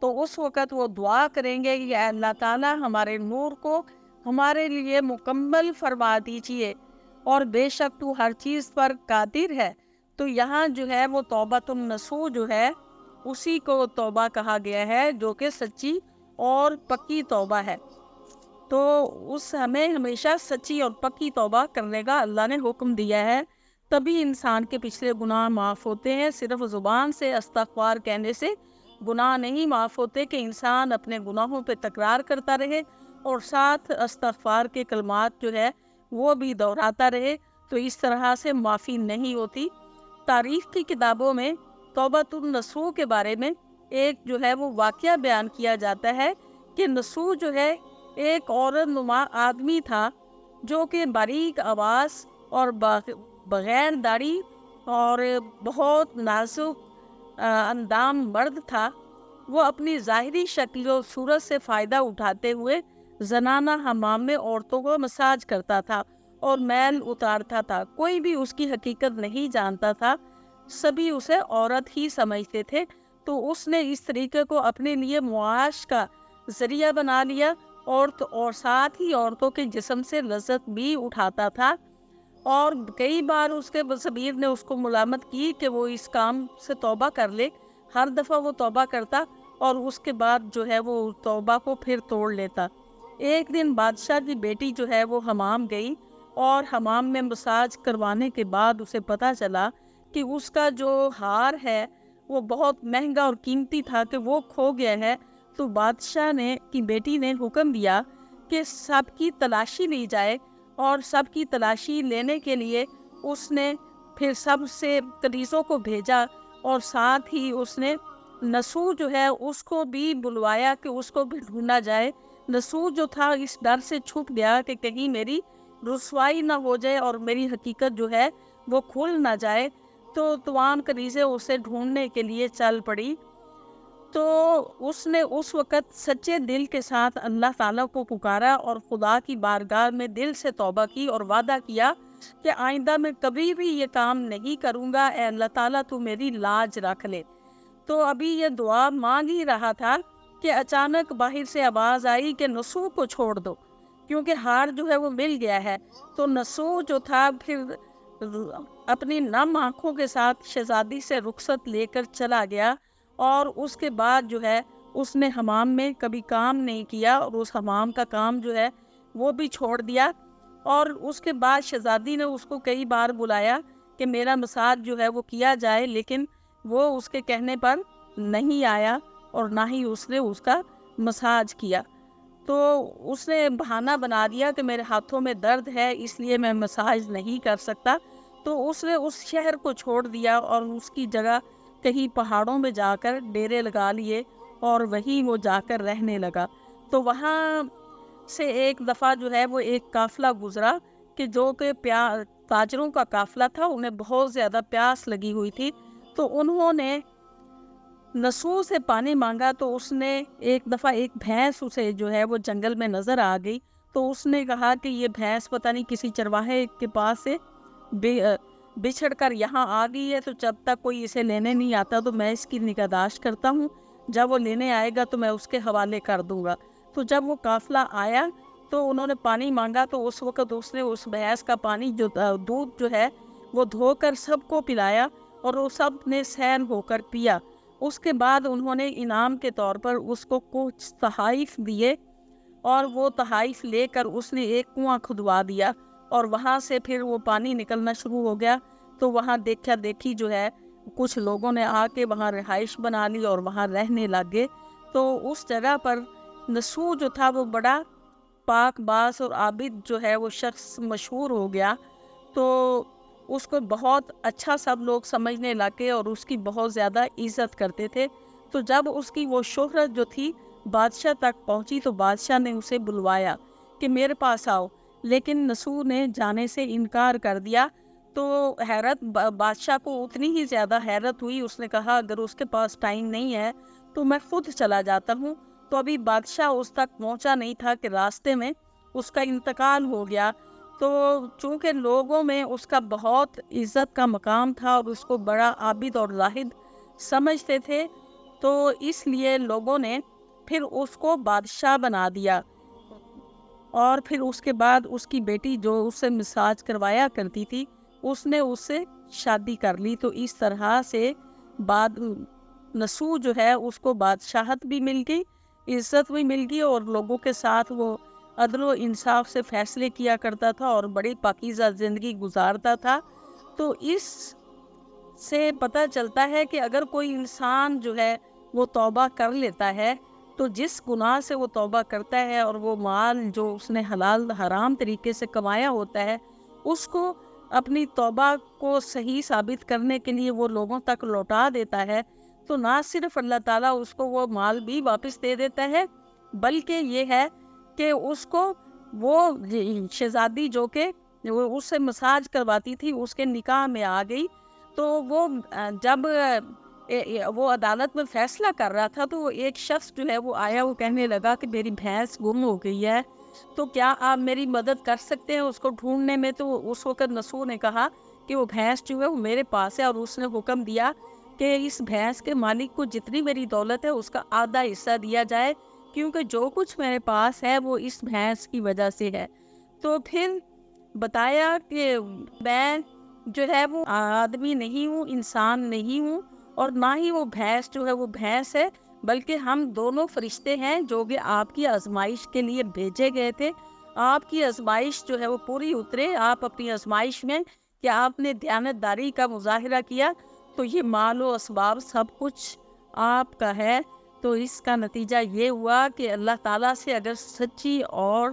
تو اس وقت وہ دعا کریں گے کہ اے اللہ تعالیٰ ہمارے نور کو ہمارے لیے مکمل فرما دیجیے، اور بے شک تو ہر چیز پر قادر ہے۔ تو یہاں جو ہے وہ توبۃ النصوح جو ہے اسی کو توبہ کہا گیا ہے، جو کہ سچی اور پکی توبہ ہے۔ تو ہمیں ہمیشہ سچی اور پکی توبہ کرنے کا اللہ نے حکم دیا ہے، تبھی انسان کے پچھلے گناہ معاف ہوتے ہیں۔ صرف زبان سے استغفار کہنے سے گناہ نہیں معاف ہوتے، کہ انسان اپنے گناہوں پہ تکرار کرتا رہے اور ساتھ استغفار کے کلمات جو ہے وہ بھی دہراتا رہے، تو اس طرح سے معافی نہیں ہوتی۔ تاریخ کی کتابوں میں توبۃ النصوح کے بارے میں ایک جو ہے وہ واقعہ بیان کیا جاتا ہے کہ نصوح جو ہے ایک عورت نما آدمی تھا، جو کہ باریک آواز اور بغیر داڑھی اور بہت نازک اندام مرد تھا۔ وہ اپنی ظاہری شکل و صورت سے فائدہ اٹھاتے ہوئے زنانہ حمام میں عورتوں کو مساج کرتا تھا اور میل اتارتا تھا۔ کوئی بھی اس کی حقیقت نہیں جانتا تھا، سبھی اسے عورت ہی سمجھتے تھے۔ تو اس نے اس طریقے کو اپنے لیے معاش کا ذریعہ بنا لیا، اور ساتھ ہی عورتوں کے جسم سے لذت بھی اٹھاتا تھا۔ اور کئی بار اس کے ضمیر نے اس کو ملامت کی کہ وہ اس کام سے توبہ کر لے۔ ہر دفعہ وہ توبہ کرتا اور اس کے بعد جو ہے وہ توبہ کو پھر توڑ لیتا۔ ایک دن بادشاہ کی بیٹی جو ہے وہ حمام گئی، اور حمام میں مساج کروانے کے بعد اسے پتہ چلا کہ اس کا جو ہار ہے وہ بہت مہنگا اور قیمتی تھا، کہ وہ کھو گیا ہے۔ تو بادشاہ کی بیٹی نے حکم دیا کہ سب کی تلاشی لی جائے، اور سب کی تلاشی لینے کے لیے اس نے پھر سب سے کنیزوں کو بھیجا، اور ساتھ ہی اس نے نصوح جو ہے اس کو بھی بلوایا کہ اس کو بھی ڈھونڈا جائے۔ نصوح جو تھا اس ڈر سے چھپ گیا کہ کہیں میری رسوائی نہ ہو جائے اور میری حقیقت جو ہے وہ کھل نہ جائے۔ تو تمام کنیزیں اسے ڈھونڈنے کے لیے چل پڑی۔ تو اس نے اس وقت سچے دل کے ساتھ اللہ تعالیٰ کو پکارا اور خدا کی بارگاہ میں دل سے توبہ کی، اور وعدہ کیا کہ آئندہ میں کبھی بھی یہ کام نہیں کروں گا، اے اللہ تعالیٰ تو میری لاج رکھ لے۔ تو ابھی یہ دعا مانگ ہی رہا تھا کہ اچانک باہر سے آواز آئی کہ نصوح کو چھوڑ دو، کیونکہ ہار جو ہے وہ مل گیا ہے۔ تو نصوح جو تھا پھر اپنی نم آنکھوں کے ساتھ شہزادی سے رخصت لے کر چلا گیا، اور اس کے بعد جو ہے اس نے حمام میں کبھی کام نہیں کیا، اور اس حمام کا کام جو ہے وہ بھی چھوڑ دیا۔ اور اس کے بعد شہزادی نے اس کو کئی بار بلایا کہ میرا مساج جو ہے وہ کیا جائے، لیکن وہ اس کے کہنے پر نہیں آیا، اور نہ ہی اس نے اس کا مساج کیا۔ تو اس نے بہانہ بنا دیا کہ میرے ہاتھوں میں درد ہے، اس لیے میں مساج نہیں کر سکتا۔ تو اس نے اس شہر کو چھوڑ دیا، اور اس کی جگہ کہیں پہاڑوں میں جا کر ڈیرے لگا لیے، اور وہیں وہ جا کر رہنے لگا۔ تو وہاں سے ایک دفعہ جو ہے وہ ایک قافلہ گزرا، کہ جو کہ تاجروں کا قافلہ تھا، انہیں بہت زیادہ پیاس لگی ہوئی تھی۔ تو انہوں نے نصوح سے پانی مانگا، تو اس نے ایک دفعہ ایک بھینس اسے جو ہے وہ جنگل میں نظر آ گئی۔ تو اس نے کہا کہ یہ بھینس پتہ نہیں کسی چرواہے کے پاس سے بچھڑ کر یہاں آ گئی ہے، تو جب تک کوئی اسے لینے نہیں آتا تو میں اس کی نگہداشت کرتا ہوں، جب وہ لینے آئے گا تو میں اس کے حوالے کر دوں گا۔ تو جب وہ قافلہ آیا تو انہوں نے پانی مانگا، تو اس وقت اس نے اس بھینس کا پانی جو دودھ جو ہے وہ دھو کر سب کو پلایا، اور وہ سب نے سیر ہو کر پیا۔ اس کے بعد انہوں نے انعام کے طور پر اس کو کچھ تحائف دیے، اور وہ تحائف لے کر اس نے ایک کنواں کھدوا دیا، اور وہاں سے پھر وہ پانی نکلنا شروع ہو گیا۔ تو وہاں دیکھا دیکھی جو ہے کچھ لوگوں نے آ کے وہاں رہائش بنا لی اور وہاں رہنے لگے۔ تو اس جگہ پر نصوح جو تھا وہ بڑا پاک باز اور عابد جو ہے وہ شخص مشہور ہو گیا۔ تو اس کو بہت اچھا سب لوگ سمجھنے لگے، اور اس کی بہت زیادہ عزت کرتے تھے۔ تو جب اس کی وہ شہرت جو تھی بادشاہ تک پہنچی، تو بادشاہ نے اسے بلوایا کہ میرے پاس آؤ، لیکن نصوح نے جانے سے انکار کر دیا۔ تو بادشاہ کو اتنی ہی زیادہ حیرت ہوئی، اس نے کہا اگر اس کے پاس ٹائم نہیں ہے تو میں خود چلا جاتا ہوں۔ تو ابھی بادشاہ اس تک پہنچا نہیں تھا کہ راستے میں اس کا انتقال ہو گیا۔ تو چونکہ لوگوں میں اس کا بہت عزت کا مقام تھا، اور اس کو بڑا عابد اور زاہد سمجھتے تھے، تو اس لیے لوگوں نے پھر اس کو بادشاہ بنا دیا، اور پھر اس کے بعد اس کی بیٹی جو اس سے مساج کروایا کرتی تھی اس نے اس سے شادی کر لی۔ تو اس طرح سے بعد نسو جو ہے اس کو بادشاہت بھی مل گئی، عزت بھی مل گئی، اور لوگوں کے ساتھ وہ عدل و انصاف سے فیصلے کیا کرتا تھا اور بڑی پاکیزہ زندگی گزارتا تھا۔ تو اس سے پتہ چلتا ہے کہ اگر کوئی انسان جو ہے وہ توبہ کر لیتا ہے تو جس گناہ سے وہ توبہ کرتا ہے اور وہ مال جو اس نے حلال حرام طریقے سے کمایا ہوتا ہے اس کو اپنی توبہ کو صحیح ثابت کرنے کے لیے وہ لوگوں تک لوٹا دیتا ہے، تو نہ صرف اللہ تعالیٰ اس کو وہ مال بھی واپس دے دیتا ہے، بلکہ یہ ہے کہ اس کو وہ شہزادی جو کہ وہ اس سے مساج کرواتی تھی اس کے نکاح میں آ گئی۔ تو وہ جب وہ عدالت میں فیصلہ کر رہا تھا تو وہ ایک شخص جو ہے وہ آیا، وہ کہنے لگا کہ میری بھینس گم ہو گئی ہے، تو کیا آپ میری مدد کر سکتے ہیں اس کو ڈھونڈنے میں؟ تو اس وقت نسو نے کہا کہ وہ بھینس جو ہے وہ میرے پاس ہے، اور اس نے حکم دیا کہ اس بھینس کے مالک کو جتنی میری دولت ہے اس کا آدھا حصہ دیا جائے، کیونکہ جو کچھ میرے پاس ہے وہ اس بھینس کی وجہ سے ہے۔ تو پھر بتایا کہ میں جو ہے وہ آدمی نہیں ہوں، انسان نہیں ہوں، اور نہ ہی وہ بھینس جو ہے وہ بھینس ہے، بلکہ ہم دونوں فرشتے ہیں جو کہ آپ کی آزمائش کے لیے بھیجے گئے تھے۔ آپ کی آزمائش جو ہے وہ پوری اترے، آپ اپنی آزمائش میں کہ آپ نے دیانتداری کا مظاہرہ کیا تو یہ مال و اسباب سب کچھ آپ کا ہے۔ تو اس کا نتیجہ یہ ہوا کہ اللہ تعالیٰ سے اگر سچی اور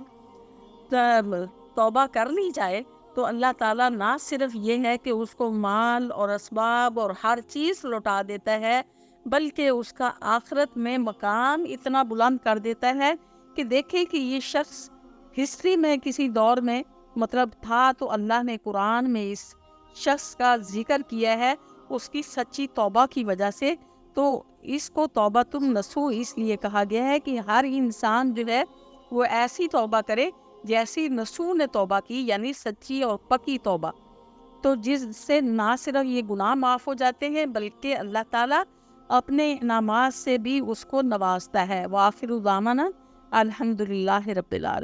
توبہ کر لی جائے تو اللہ تعالیٰ نہ صرف یہ ہے کہ اس کو مال اور اسباب اور ہر چیز لوٹا دیتا ہے، بلکہ اس کا آخرت میں مقام اتنا بلند کر دیتا ہے کہ دیکھیں کہ یہ شخص ہسٹری میں کسی دور میں مطلب تھا، تو اللہ نے قرآن میں اس شخص کا ذکر کیا ہے اس کی سچی توبہ کی وجہ سے۔ تو اس کو توبۃ النصوح اس لیے کہا گیا ہے کہ ہر انسان جو ہے وہ ایسی توبہ کرے جیسی نصوح نے توبہ کی، یعنی سچی اور پکی توبہ، تو جس سے نہ صرف یہ گناہ معاف ہو جاتے ہیں بلکہ اللہ تعالیٰ اپنے انعامات سے بھی اس کو نوازتا ہے۔ وآخر دعوانا الحمدللہ رب العالمین۔